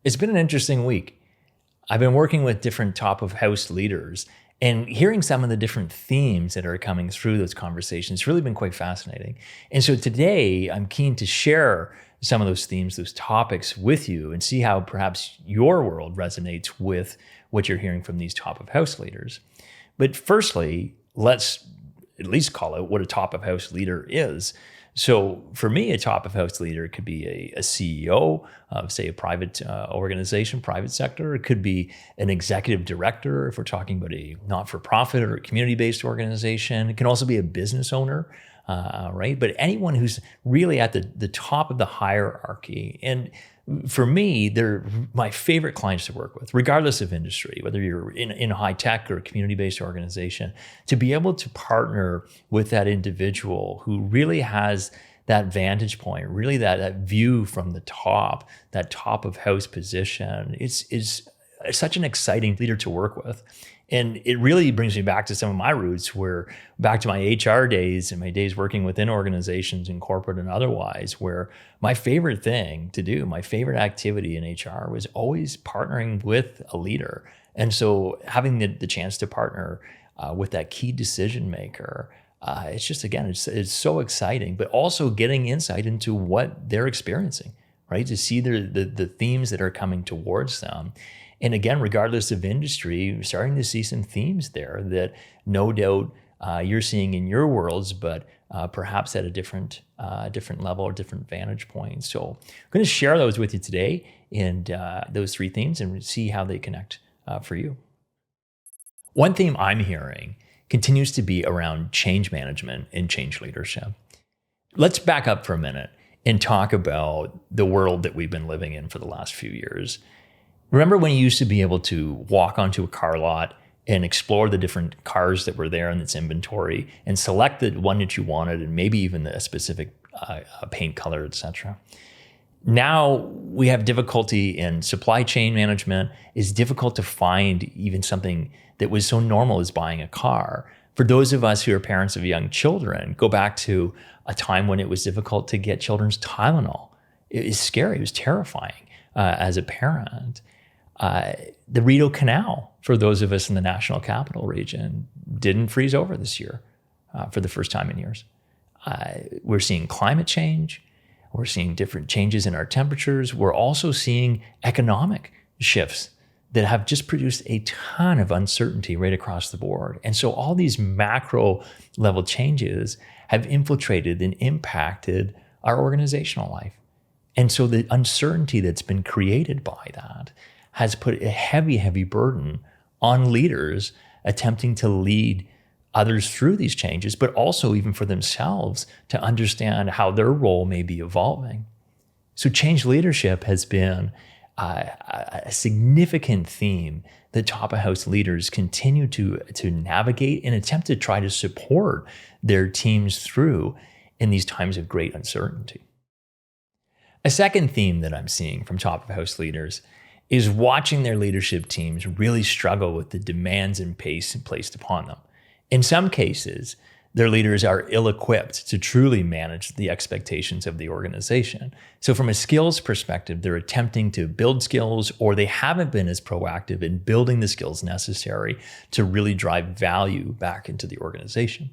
It's been an interesting week. I've been working with different top of house leaders and hearing some of the different themes that are coming through those conversations has really been quite fascinating. And so today I'm keen to share some of those themes, those topics with you and see how perhaps your world resonates with what you're hearing from these top of house leaders. But firstly, let's at least call out what a top of house leader is. So for me, a top of house leader could be a CEO of, say, a private organization, private sector. It could be an executive director if we're talking about a not-for-profit or a community-based organization. It can also be a business owner, right? But anyone who's really at the top of the hierarchy. And for me, they're my favorite clients to work with, regardless of industry, whether you're in high tech or a community-based organization, to be able to partner with that individual who really has that vantage point, really that view from the top, that top of house position. Is such an exciting leader to work with. And it really brings me back to some of my roots, where back to my HR days and my days working within organizations in corporate and otherwise, where my favorite thing to do, my favorite activity in HR was always partnering with a leader. And so having the chance to partner with that key decision maker, it's just, again, it's so exciting, but also getting insight into what they're experiencing, right? To see the themes that are coming towards them. And again, regardless of industry, we're starting to see some themes there that no doubt you're seeing in your worlds, but perhaps at a different level or different vantage point. So I'm going to share those with you today, and those three themes, and see how they connect for you. One theme I'm hearing continues to be around change management and change leadership. Let's back up for a minute and talk about the world that we've been living in for the last few years. Remember when you used to be able to walk onto a car lot and explore the different cars that were there in its inventory and select the one that you wanted, and maybe even a specific paint color, etc. Now we have difficulty in supply chain management. It's difficult to find even something that was so normal as buying a car. For those of us who are parents of young children, go back to a time when it was difficult to get children's Tylenol. It was scary. It was terrifying as a parent. The Rideau Canal, for those of us in the National Capital Region, didn't freeze over this year for the first time in years. We're seeing climate change. We're seeing different changes in our temperatures. We're also seeing economic shifts that have just produced a ton of uncertainty right across the board. And so all these macro level changes have infiltrated and impacted our organizational life. And so the uncertainty that's been created by that has put a heavy, heavy burden on leaders attempting to lead others through these changes, but also even for themselves to understand how their role may be evolving. So change leadership has been a significant theme that top of house leaders continue to navigate and attempt to try to support their teams through in these times of great uncertainty. A second theme that I'm seeing from top of house leaders is watching their leadership teams really struggle with the demands and pace placed upon them. In some cases, their leaders are ill-equipped to truly manage the expectations of the organization. So from a skills perspective, they're attempting to build skills, or they haven't been as proactive in building the skills necessary to really drive value back into the organization.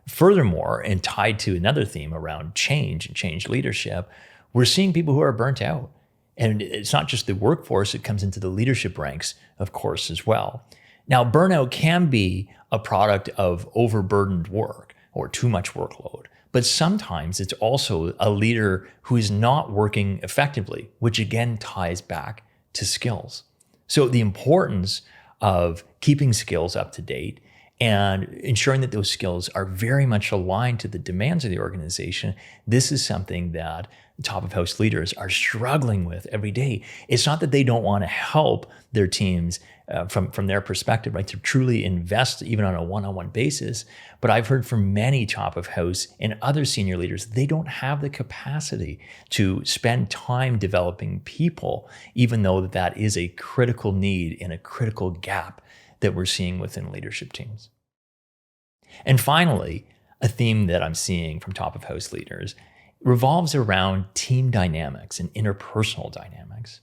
Furthermore, and tied to another theme around change and change leadership, we're seeing people who are burnt out. And it's not just the workforce, it comes into the leadership ranks, of course, as well. Now, burnout can be a product of overburdened work or too much workload, but sometimes it's also a leader who is not working effectively, which again ties back to skills. So the importance of keeping skills up to date and ensuring that those skills are very much aligned to the demands of the organization, this is something that top of house leaders are struggling with every day. It's not that they don't want to help their teams from their perspective, right, to truly invest even on a one-on-one basis. But I've heard from many top of house and other senior leaders, they don't have the capacity to spend time developing people, even though that is a critical need and a critical gap that we're seeing within leadership teams. And finally, a theme that I'm seeing from top of house leaders revolves around team dynamics and interpersonal dynamics.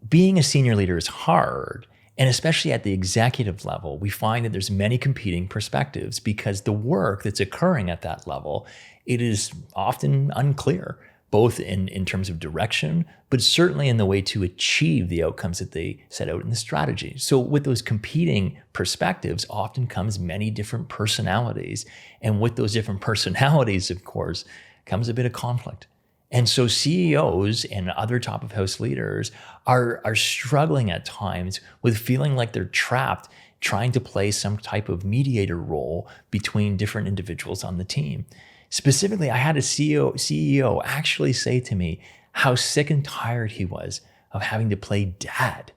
being a senior leader is hard. And especially at the executive level, we find that there's many competing perspectives because the work that's occurring at that level, it is often unclear, both in terms of direction, but certainly in the way to achieve the outcomes that they set out in the strategy. So with those competing perspectives often comes many different personalities. And with those different personalities, of course, comes a bit of conflict. And so CEOs and other top of house leaders are struggling at times with feeling like they're trapped trying to play some type of mediator role between different individuals on the team. Specifically, I had a CEO actually say to me how sick and tired he was of having to play dad.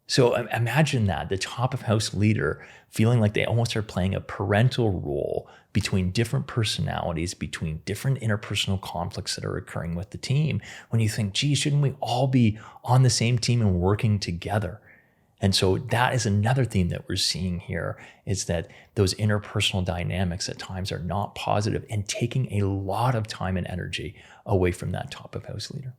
So imagine that, the top of house leader feeling like they almost are playing a parental role between different personalities, between different interpersonal conflicts that are occurring with the team. When you think, gee, shouldn't we all be on the same team and working together? And so that is another theme that we're seeing here, is that those interpersonal dynamics at times are not positive and taking a lot of time and energy away from that top of house leader.